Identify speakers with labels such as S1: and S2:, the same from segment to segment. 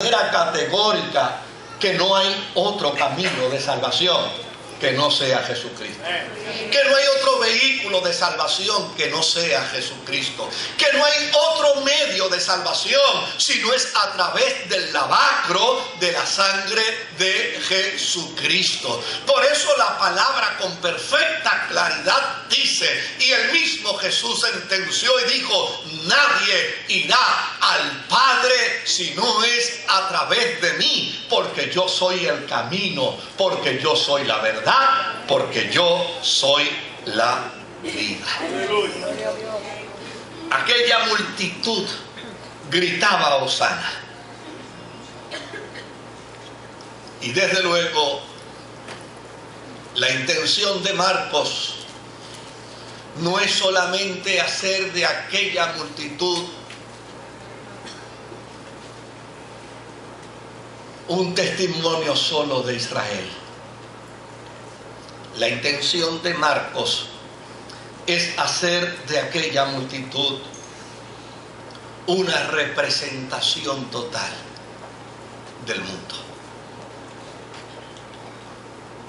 S1: manera categórica que no hay otro camino de salvación que no sea Jesucristo. Que no hay otro vehículo de salvación que no sea Jesucristo. Que no hay otro medio de salvación si no es a través del lavacro de la sangre de Jesucristo. Por eso la palabra con perfecta claridad dice, y el mismo Jesús sentenció y dijo: nadie irá al Padre si no es a través de mí, porque yo soy el camino, porque yo soy la verdad, porque yo soy la vida. Aquella multitud gritaba hosana. Y desde luego la intención de Marcos no es solamente hacer de aquella multitud un testimonio solo de Israel. La intención de Marcos es hacer de aquella multitud una representación total del mundo.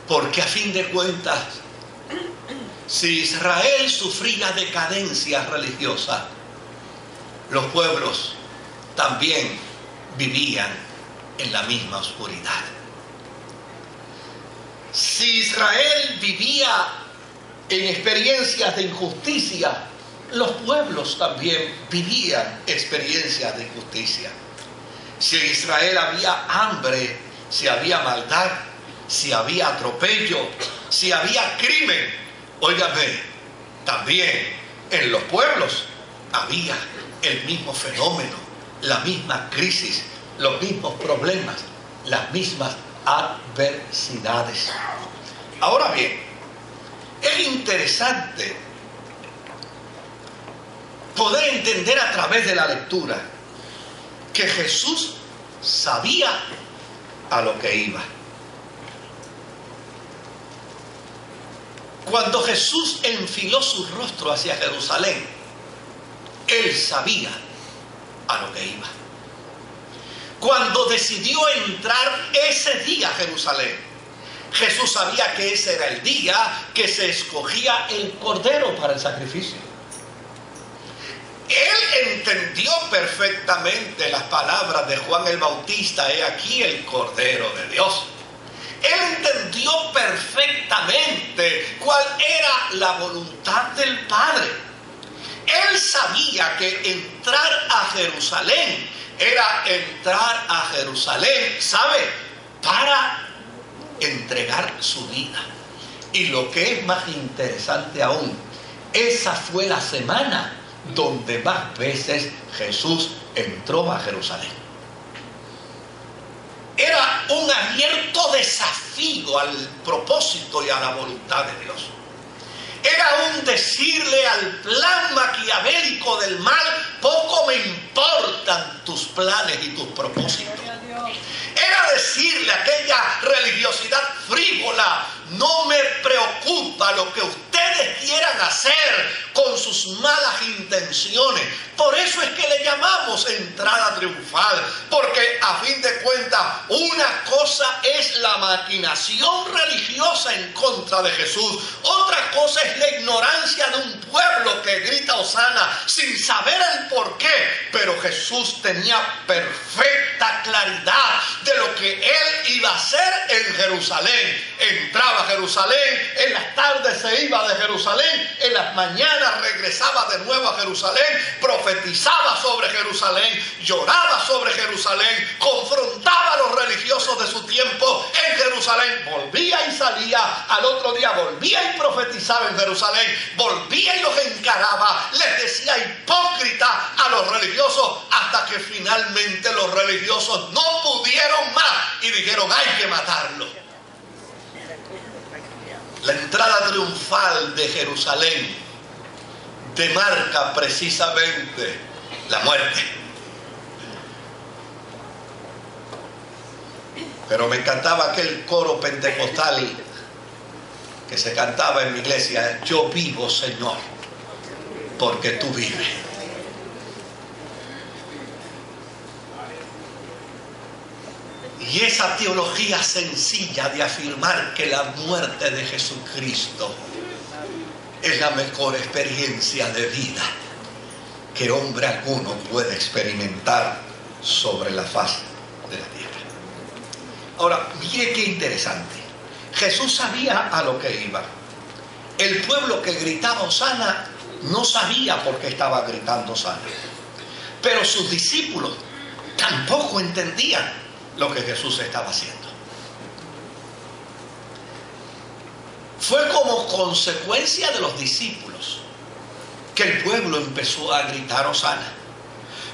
S1: Porque a fin de cuentas, si Israel sufría decadencia religiosa, los pueblos también vivían en la misma oscuridad. Si Israel vivía en experiencias de injusticia, los pueblos también vivían experiencias de injusticia. Si en Israel había hambre, si había maldad, si había atropello, si había crimen, óigame, también en los pueblos había el mismo fenómeno, la misma crisis, los mismos problemas, las mismas adversidades. Ahora bien, es interesante poder entender a través de la lectura que Jesús sabía a lo que iba. Cuando Jesús enfiló su rostro hacia Jerusalén, Él sabía a lo que iba. Cuando decidió entrar ese día a Jerusalén, Jesús sabía que ese era el día que se escogía el cordero para el sacrificio. Él entendió perfectamente las palabras de Juan el Bautista: he aquí el Cordero de Dios. Él entendió perfectamente cuál era la voluntad del Padre. Él sabía que entrar a Jerusalén era entrar a Jerusalén, ¿sabe?, para entregar su vida. Y lo que es más interesante aún, esa fue la semana donde más veces Jesús entró a Jerusalén. Era un abierto desafío al propósito y a la voluntad de Dios. Era un decirle al plan maquiavélico del mal: poco me importan tus planes y tus propósitos. Era decirle a aquella religiosidad frívola: no me preocupa lo que ustedes quieran hacer con sus malas intenciones. Por eso es que le llamamos entrada triunfal, porque a fin de cuentas una cosa es la maquinación religiosa en contra de Jesús, otra cosa es la ignorancia de un pueblo que grita hosana sin saber el por qué. Pero Jesús tenía perfecta claridad de lo que Él iba a hacer en Jerusalén. Entraba a Jerusalén, en las tardes se iba de Jerusalén, en las mañanas regresaba de nuevo a Jerusalén, profetizaba sobre Jerusalén, lloraba sobre Jerusalén, confrontaba a los religiosos de su tiempo en Jerusalén, volvía y salía, al otro día volvía y profetizaba en Jerusalén, volvía y los encaraba, les decía hipócrita a los religiosos, hasta que finalmente los religiosos no pudieron más y dijeron: hay que matarlo. La entrada triunfal de Jerusalén demarca precisamente la muerte. Pero me encantaba aquel coro pentecostal que se cantaba en mi iglesia: yo vivo, Señor, porque tú vives. Y esa teología sencilla de afirmar que la muerte de Jesucristo es la mejor experiencia de vida que hombre alguno puede experimentar sobre la faz de la tierra. Ahora, mire qué interesante. Jesús sabía a lo que iba. El pueblo que gritaba Hosana no sabía por qué estaba gritando Hosana. Pero sus discípulos tampoco entendían lo que Jesús estaba haciendo. Fue como consecuencia de los discípulos que el pueblo empezó a gritar Hosana.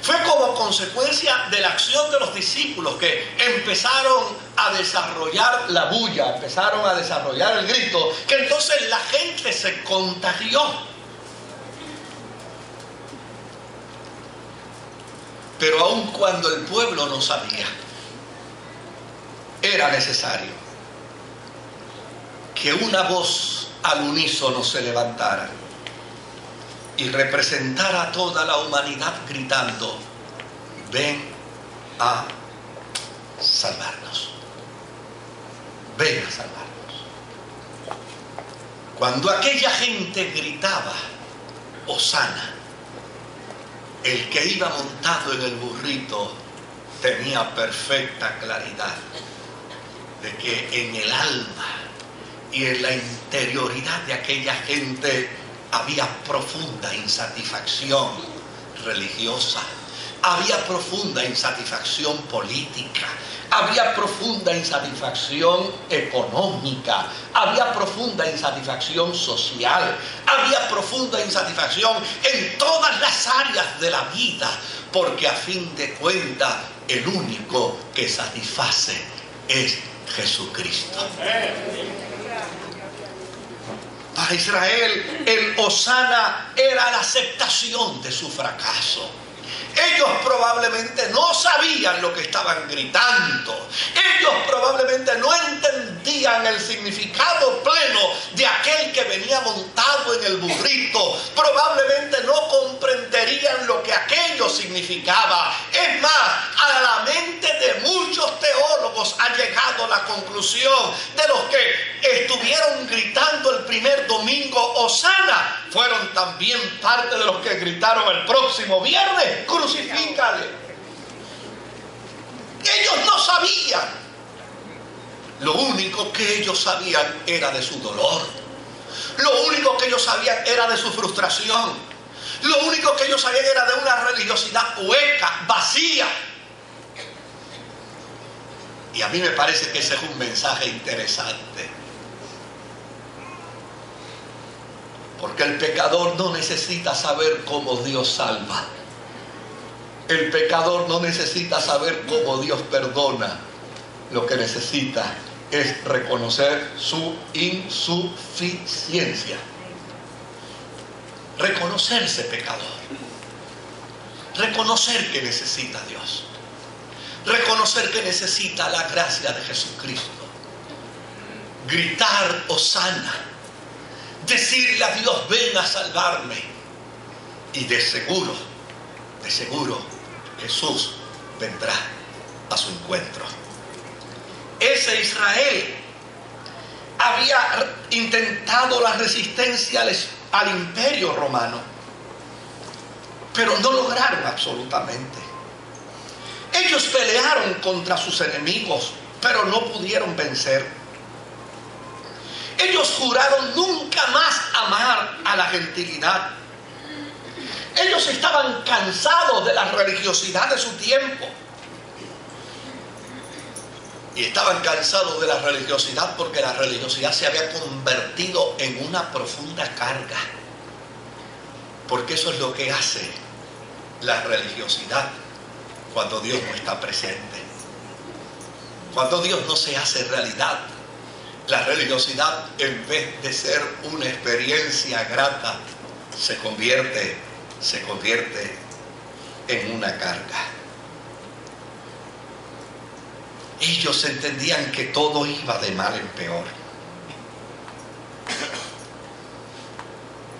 S1: Fue como consecuencia de la acción de los discípulos que empezaron a desarrollar la bulla, empezaron a desarrollar el grito, que entonces la gente se contagió. Pero aun cuando el pueblo no sabía, era necesario que una voz al unísono se levantara y representara a toda la humanidad gritando: ven a salvarnos, ven a salvarnos. Cuando aquella gente gritaba Hosana, el que iba montado en el burrito tenía perfecta claridad de que en el alma y en la interioridad de aquella gente había profunda insatisfacción religiosa, había profunda insatisfacción política, había profunda insatisfacción económica, había profunda insatisfacción social, había profunda insatisfacción en todas las áreas de la vida, porque a fin de cuentas el único que satisface es Jesucristo. Para Israel, el Hosana era la aceptación de su fracaso. Ellos probablemente no sabían lo que estaban gritando. Ellos probablemente no entendían el significado pleno de aquel que venía montado en el burrito. Probablemente no comprenderían lo que aquello significaba. Es más, a la mente de muchos teólogos ha llegado la conclusión de los que estuvieron gritando el primer domingo Hosana fueron también parte de los que gritaron el próximo viernes: crucifícale. Ellos no sabían. Lo único que ellos sabían era de su dolor. Lo único que ellos sabían era de su frustración. Lo único que ellos sabían era de una religiosidad hueca, vacía. Y a mí me parece que ese es un mensaje interesante. Porque el pecador no necesita saber cómo Dios salva. El pecador no necesita saber cómo Dios perdona. Lo que necesita es reconocer su insuficiencia. Reconocerse pecador. Reconocer que necesita a Dios. Reconocer que necesita la gracia de Jesucristo. Gritar Hosana. Decirle a Dios: ven a salvarme. Y de seguro Jesús vendrá a su encuentro. Ese Israel había intentado la resistencia al imperio romano, pero no lograron absolutamente. Ellos pelearon contra sus enemigos, pero no pudieron vencer. Ellos juraron nunca más amar a la gentilidad. Ellos estaban cansados de la religiosidad de su tiempo. Y estaban cansados de la religiosidad porque la religiosidad se había convertido en una profunda carga. Porque eso es lo que hace la religiosidad cuando Dios no está presente. Cuando Dios no se hace realidad. La religiosidad, en vez de ser una experiencia grata, se convierte en una carga. Ellos entendían que todo iba de mal en peor.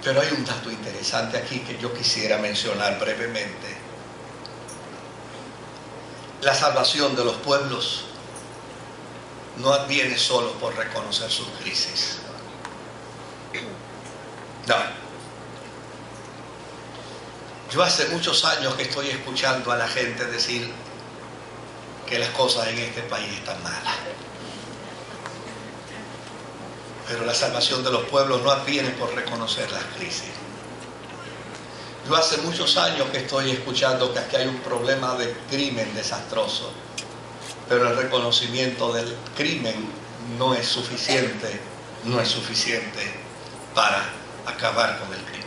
S1: Pero hay un dato interesante aquí que yo quisiera mencionar brevemente. La salvación de los pueblos no adviene solo por reconocer sus crisis. No. Yo hace muchos años que estoy escuchando a la gente decir que las cosas en este país están malas. Pero la salvación de los pueblos no adviene por reconocer las crisis. Yo hace muchos años que estoy escuchando que aquí hay un problema de crimen desastroso, pero el reconocimiento del crimen no es suficiente para acabar con el crimen.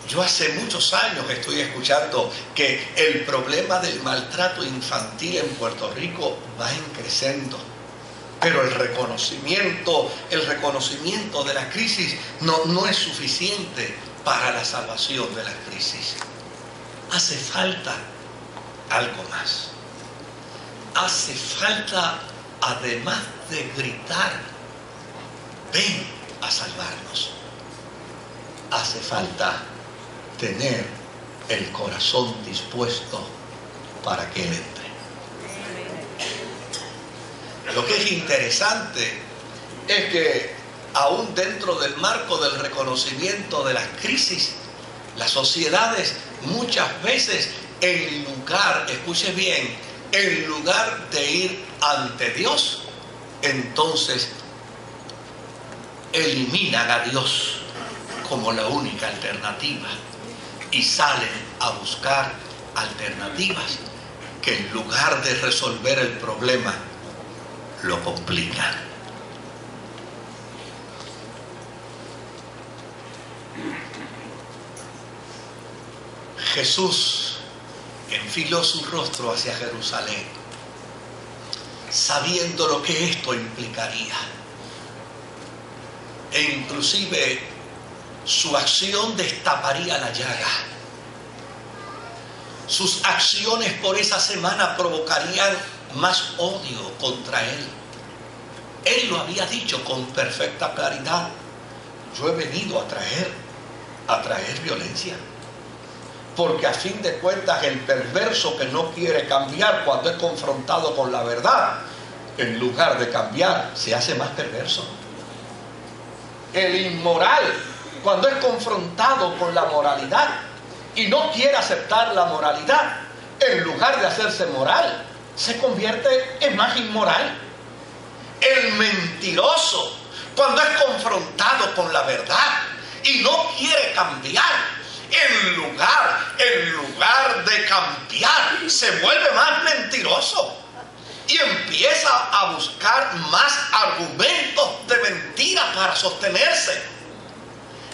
S1: Yo hace muchos años que estoy escuchando que el problema del maltrato infantil en Puerto Rico va creciendo, pero el reconocimiento de la crisis no es suficiente para la salvación de la crisis. Hace falta algo más. Hace falta, además de gritar, ven a salvarnos, hace falta tener el corazón dispuesto para que Él entre. Lo que es interesante es que aún dentro del marco del reconocimiento de las crisis, las sociedades muchas veces escuche bien, en lugar de ir ante Dios, entonces eliminan a Dios como la única alternativa y salen a buscar alternativas que en lugar de resolver el problema, lo complican. Jesús enfiló su rostro hacia Jerusalén, sabiendo lo que esto implicaría. E inclusive su acción destaparía la llaga. Sus acciones por esa semana provocarían más odio contra Él. Él lo había dicho con perfecta claridad: yo he venido a traer violencia. Porque a fin de cuentas el perverso que no quiere cambiar cuando es confrontado con la verdad, en lugar de cambiar, se hace más perverso. El inmoral, cuando es confrontado con la moralidad y no quiere aceptar la moralidad, en lugar de hacerse moral, se convierte en más inmoral. El mentiroso, cuando es confrontado con la verdad y no quiere cambiar, en lugar de cambiar, se vuelve más mentiroso y empieza a buscar más argumentos de mentira para sostenerse.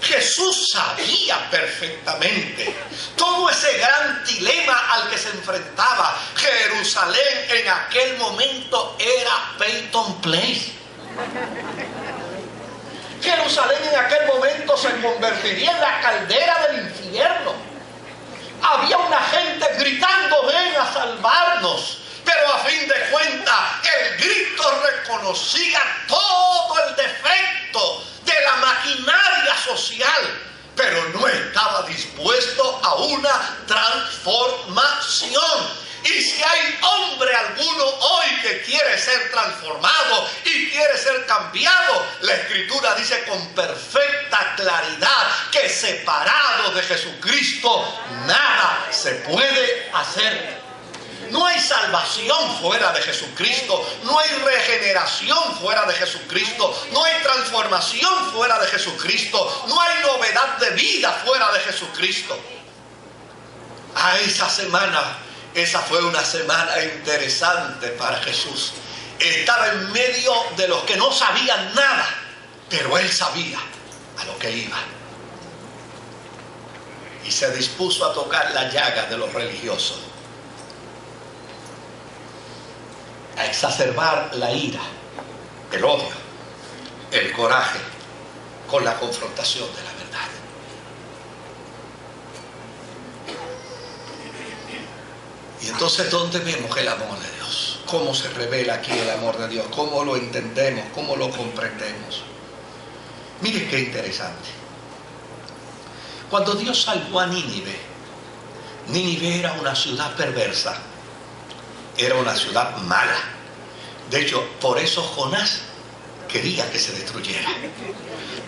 S1: Jesús sabía perfectamente todo ese gran dilema al que se enfrentaba. Jerusalén en aquel momento era Peyton Place. Jerusalén en aquel momento se convertiría en la caldera del infierno. Había una gente gritando: ven a salvarnos. Pero a fin de cuentas, el grito reconocía todo el defecto de la maquinaria social, pero no estaba dispuesto a una transformación. Y si hay hombre alguno hoy que quiere ser transformado y quiere ser cambiado, la Escritura dice con perfecta claridad que separado de Jesucristo nada se puede hacer. No hay salvación fuera de Jesucristo, no hay regeneración fuera de Jesucristo, no hay transformación fuera de Jesucristo, no hay novedad de vida fuera de Jesucristo. Esa fue una semana interesante para Jesús. Estaba en medio de los que no sabían nada, pero Él sabía a lo que iba. Y se dispuso a tocar la llaga de los religiosos, a exacerbar la ira, el odio, el coraje con la confrontación de la verdad. Y entonces, ¿dónde vemos el amor de Dios? ¿Cómo se revela aquí el amor de Dios? ¿Cómo lo entendemos? ¿Cómo lo comprendemos? Mire qué interesante. Cuando Dios salvó a Nínive, Nínive era una ciudad perversa, era una ciudad mala, De hecho, por eso Jonás quería que se destruyera,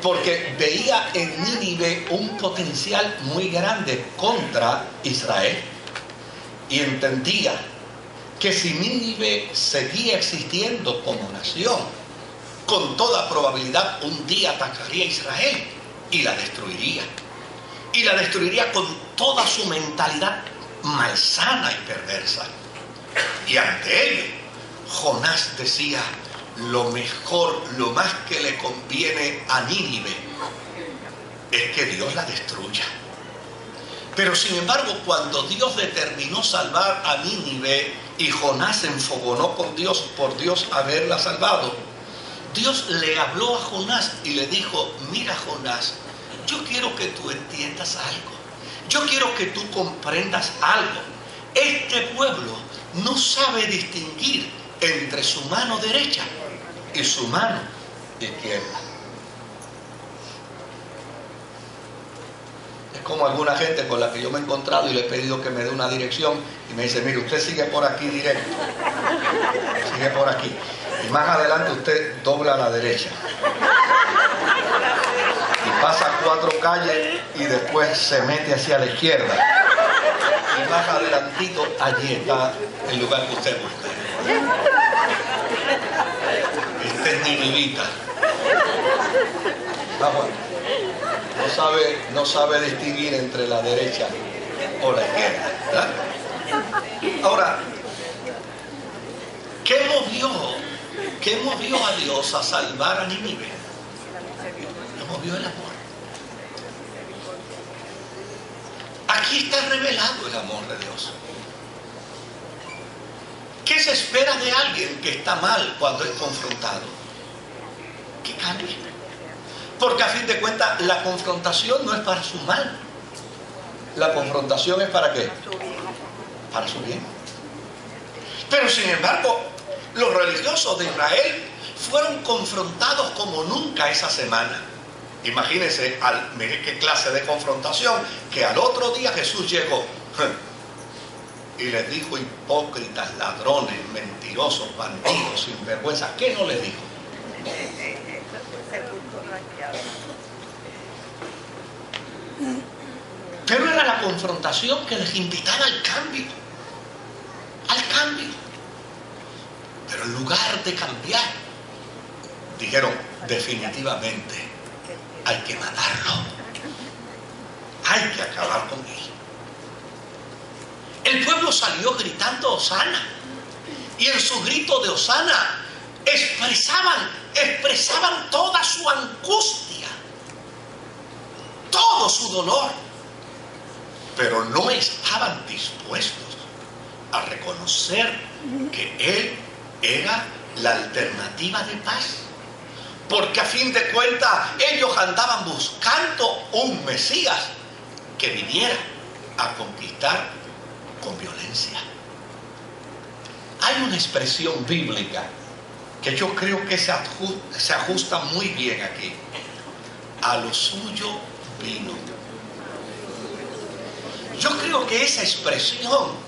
S1: porque veía en Nínive un potencial muy grande contra Israel, y entendía que si Nínive seguía existiendo como nación, con toda probabilidad un día atacaría a Israel y la destruiría. Y la destruiría con toda su mentalidad malsana y perversa. Y ante ello, Jonás decía: lo mejor, lo más que le conviene a Nínive es que Dios la destruya. Pero sin embargo, cuando Dios determinó salvar a Nínive y Jonás se enfogonó con Dios por Dios haberla salvado, Dios le habló a Jonás y le dijo: mira, Jonás, yo quiero que tú entiendas algo. Yo quiero que tú comprendas algo. Este pueblo no sabe distinguir entre su mano derecha y su mano izquierda. Es como alguna gente con la que yo me he encontrado y le he pedido que me dé una dirección y me dice: mire, usted sigue por aquí directo, sigue por aquí, y más adelante usted dobla a la derecha y pasa 4 calles y después se mete hacia la izquierda, y más adelantito allí está el lugar que usted busca. Este es Ninivita. No sabe distinguir entre la derecha o la izquierda, ¿verdad? Ahora, ¿qué movió a Dios a salvar a Nínive? Lo movió el amor. Aquí está revelado el amor de Dios. ¿Qué se espera de alguien que está mal cuando es confrontado? Que cambie. Porque a fin de cuentas la confrontación no es para su mal. La confrontación es ¿para qué? Para su bien. Pero sin embargo, los religiosos de Israel fueron confrontados como nunca esa semana. Imagínense, mire qué clase de confrontación, que al otro día Jesús llegó y les dijo: hipócritas, ladrones, mentirosos, bandidos, sinvergüenzas. ¿Qué no les dijo? Pero era la confrontación que les invitaba al cambio. Al cambio. Pero en lugar de cambiar, dijeron: definitivamente hay que matarlo. Hay que acabar con él. El pueblo salió gritando Hosana. Y en su grito de Hosana expresaban toda su angustia, todo su dolor. Pero no estaban dispuestos a reconocer que Él era la alternativa de paz. Porque a fin de cuentas ellos andaban buscando un Mesías que viniera a conquistar con violencia. Hay una expresión bíblica que yo creo que se ajusta muy bien aquí. A lo suyo vino. Yo creo que esa expresión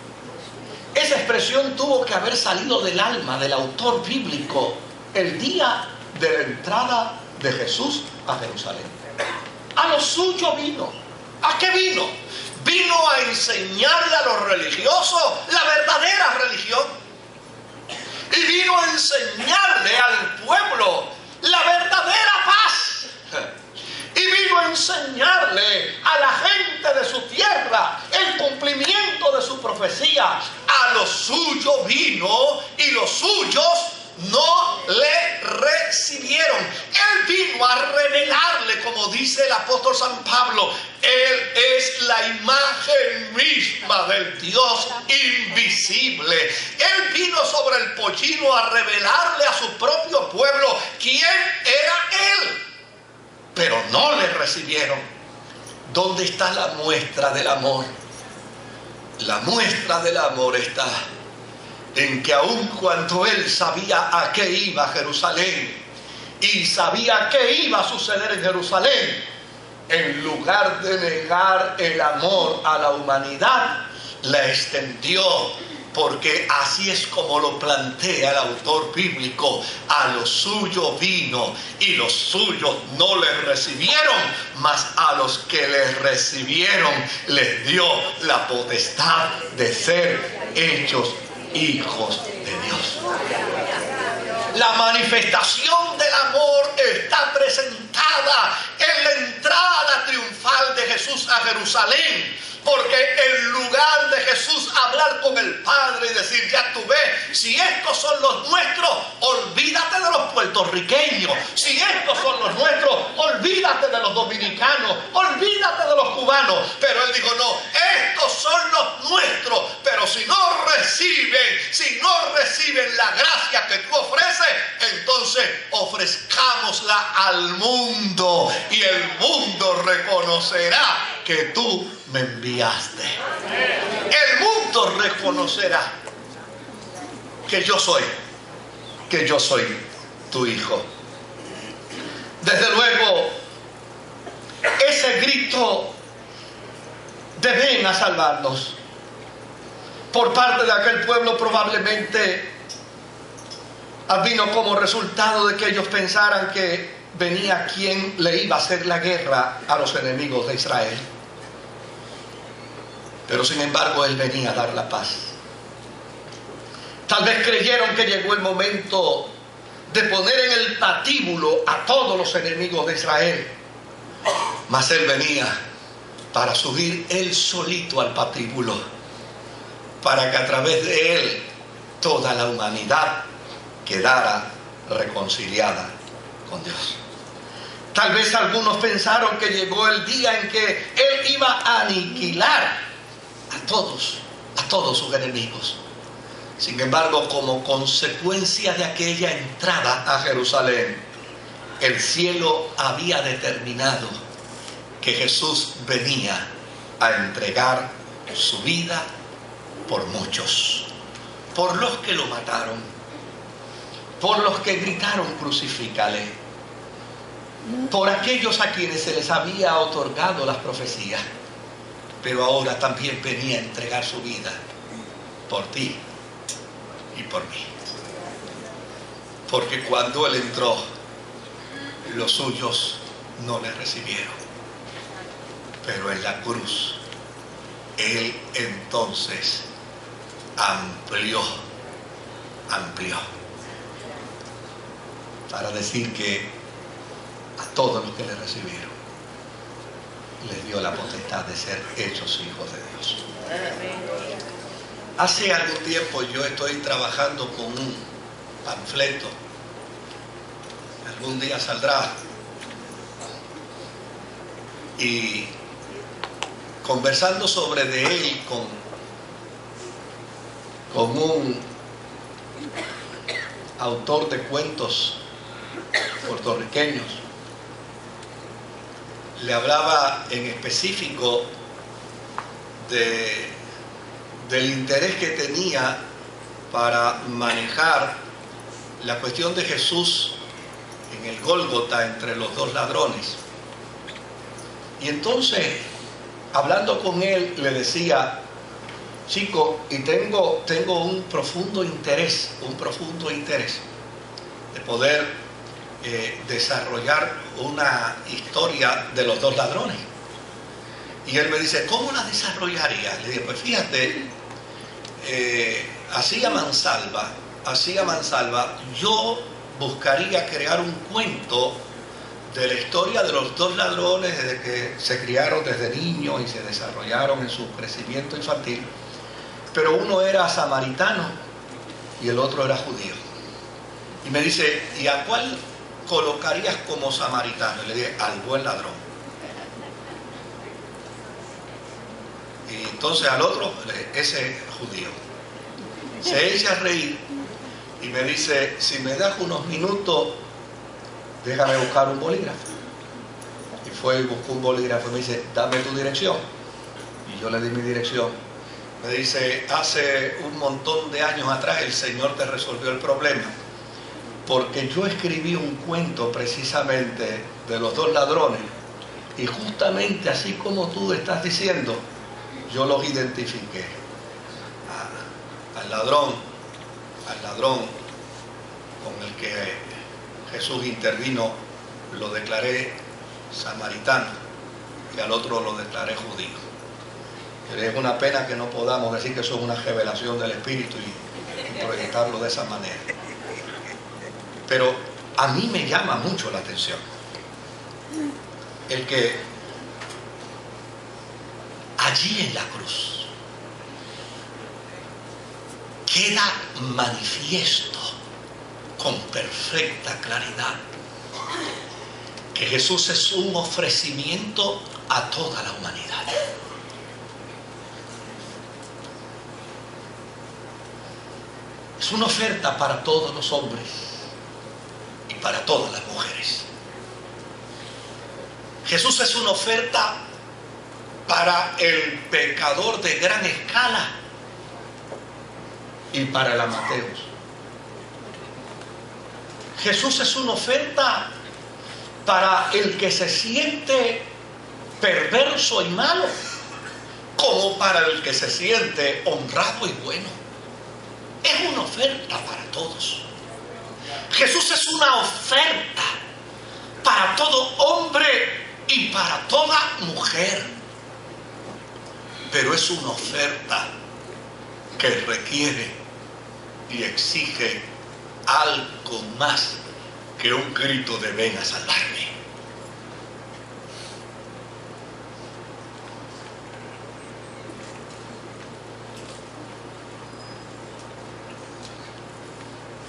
S1: tuvo que haber salido del alma del autor bíblico el día de la entrada de Jesús a Jerusalén. A lo suyo vino. ¿A qué vino? Vino a enseñarle a los religiosos la verdadera religión. Y vino a enseñarle al pueblo la verdadera paz. Y vino a enseñarle a la gente de su tierra el cumplimiento de su profecía. A lo suyo vino y los suyos no le recibieron. Él vino a revelarle, como dice el apóstol San Pablo, Él es la imagen misma del Dios invisible. Él vino sobre el pollino a revelarle a su propio pueblo quién era Él. Pero no le recibieron. ¿Dónde está la muestra del amor? La muestra del amor está en que aun cuando Él sabía a qué iba Jerusalén y sabía qué iba a suceder en Jerusalén, en lugar de negar el amor a la humanidad, la extendió porque así es como lo plantea el autor bíblico. A los suyos vino y los suyos no les recibieron, mas a los que les recibieron les dio la potestad de ser hechos hijos de Dios. La manifestación del amor está presentada en la entrada triunfal de Jesús a Jerusalén. Porque en lugar de Jesús hablar con el Padre y decir, ya tú ves, si estos son los nuestros, olvídate de los puertorriqueños. Si estos son los nuestros, olvídate de los dominicanos, olvídate de los cubanos. Pero él dijo, no, estos son los nuestros. Pero si no reciben la gracia que tú ofreces, entonces ofrezcámosla al mundo. Y el mundo reconocerá que tú me enviaste. El mundo reconocerá que yo soy tu hijo. Desde luego, ese grito de ven a salvarnos por parte de aquel pueblo probablemente vino como resultado de que ellos pensaran que venía quien le iba a hacer la guerra a los enemigos de Israel. Pero sin embargo él venía a dar la paz. Tal vez creyeron que llegó el momento de poner en el patíbulo a todos los enemigos de Israel. Mas él venía para subir él solito al patíbulo, para que a través de él toda la humanidad quedara reconciliada con Dios. Tal vez algunos pensaron que llegó el día en que él iba a aniquilar a todos sus enemigos. Sin embargo, como consecuencia de aquella entrada a Jerusalén, el cielo había determinado que Jesús venía a entregar su vida por muchos, por los que lo mataron, por los que gritaron crucifícale, por aquellos a quienes se les había otorgado las profecías. Pero ahora también venía a entregar su vida por ti y por mí. Porque cuando él entró, los suyos no le recibieron. Pero en la cruz, él entonces amplió para decir que a todos los que le recibieron les dio la potestad de ser hechos hijos de Dios. Hace algún tiempo yo estoy trabajando con un panfleto, algún día saldrá, y conversando sobre de él con un autor de cuentos puertorriqueños, le hablaba en específico del interés que tenía para manejar la cuestión de Jesús en el Gólgota entre los dos ladrones. Y entonces, hablando con él, le decía, chico, y tengo un profundo interés de poder desarrollar una historia de los dos ladrones. Y él me dice, ¿cómo la desarrollaría? Le dije, pues fíjate, así a mansalva, yo buscaría crear un cuento de la historia de los dos ladrones desde que se criaron desde niños y se desarrollaron en su crecimiento infantil. Pero uno era samaritano y el otro era judío. Y me dice, ¿y a cuál colocarías como samaritano? Y le dije, al buen ladrón. Y entonces al otro, ese judío. Se echa a reír y me dice, si me das unos minutos, déjame buscar un bolígrafo. Y fue y buscó un bolígrafo y me dice, dame tu dirección. Y yo le di mi dirección. Me dice, hace un montón de años atrás el Señor te resolvió el problema, porque yo escribí un cuento precisamente de los dos ladrones, y justamente así como tú estás diciendo, yo los identifiqué. al ladrón con el que Jesús intervino, lo declaré samaritano y al otro lo declaré judío. Pero es una pena que no podamos decir que eso es una revelación del Espíritu y proyectarlo de esa manera. Pero a mí me llama mucho la atención el que allí en la cruz queda manifiesto con perfecta claridad que Jesús es un ofrecimiento a toda la humanidad. Es una oferta para todos los hombres y para todas las mujeres. Jesús es una oferta para el pecador de gran escala y para el amateus. Jesús es una oferta para el que se siente perverso y malo, como para el que se siente honrado y bueno. Es una oferta para todos. Jesús es una oferta para todo hombre y para toda mujer. Pero es una oferta que requiere y exige algo más que un grito de ven a salvarme.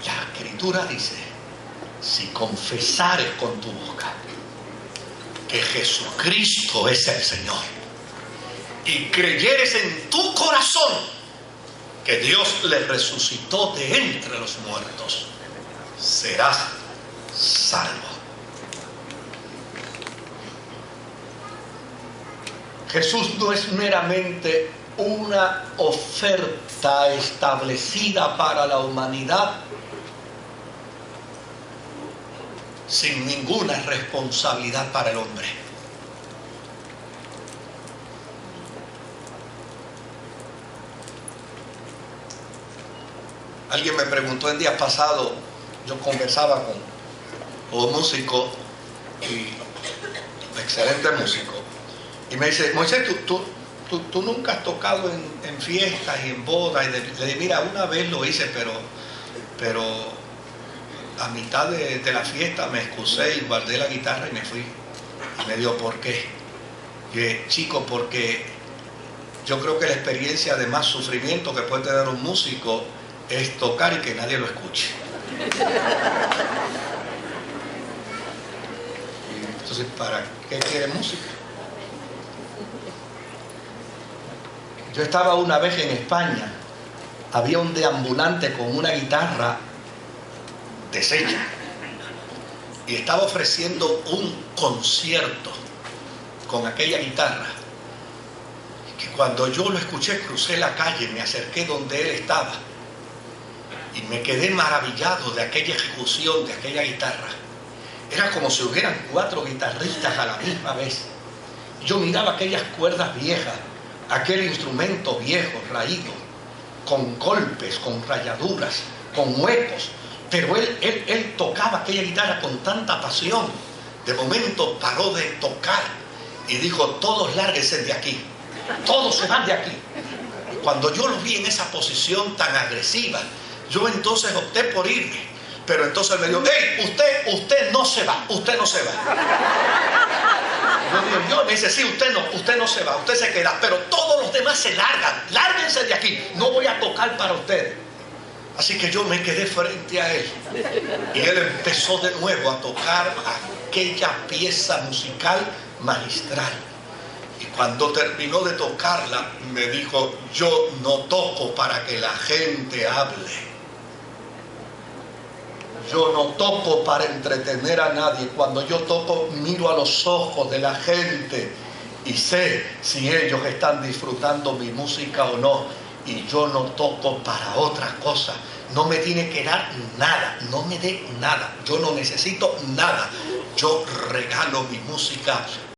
S1: La Escritura dice: si confesares con tu boca que Jesucristo es el Señor y creyeres en tu corazón que Dios le resucitó de entre los muertos, serás salvo. Jesús no es meramente una oferta establecida para la humanidad sin ninguna responsabilidad para el hombre. Alguien me preguntó el día pasado, yo conversaba con un músico, y excelente músico, y me dice: Moisés, tú nunca has tocado en fiestas y en bodas. Y le dije: mira, una vez lo hice, pero a mitad de la fiesta me excusé y guardé la guitarra y me fui. Y me dijo: ¿por qué? Y dije: chico, porque yo creo que la experiencia de más sufrimiento que puede tener un músico es tocar y que nadie lo escuche. Entonces, ¿para qué quiere música? Yo estaba una vez en España, había un deambulante con una guitarra deshecha y estaba ofreciendo un concierto con aquella guitarra, que cuando yo lo escuché crucé la calle, me acerqué donde él estaba y me quedé maravillado de aquella ejecución de aquella guitarra. Era como si hubieran 4 guitarristas a la misma vez. Yo miraba aquellas cuerdas viejas, aquel instrumento viejo, raído, con golpes, con rayaduras, con huecos, pero él tocaba aquella guitarra con tanta pasión. De momento paró de tocar y dijo: todos lárguense de aquí, todos se van de aquí. Cuando yo lo vi en esa posición tan agresiva, yo entonces opté por irme, pero entonces él me dijo: hey, usted no se va, usted no se va. Yo me dice: sí, usted no se va, usted se queda, pero todos los demás se largan, lárguense de aquí, no voy a tocar para ustedes. Así que yo me quedé frente a él y él empezó de nuevo a tocar aquella pieza musical magistral. Y cuando terminó de tocarla, me dijo: yo no toco para que la gente hable. Yo no toco para entretener a nadie. Cuando yo toco, miro a los ojos de la gente y sé si ellos están disfrutando mi música o no. Y yo no toco para otra cosa. No me tiene que dar nada, no me dé nada. Yo no necesito nada. Yo regalo mi música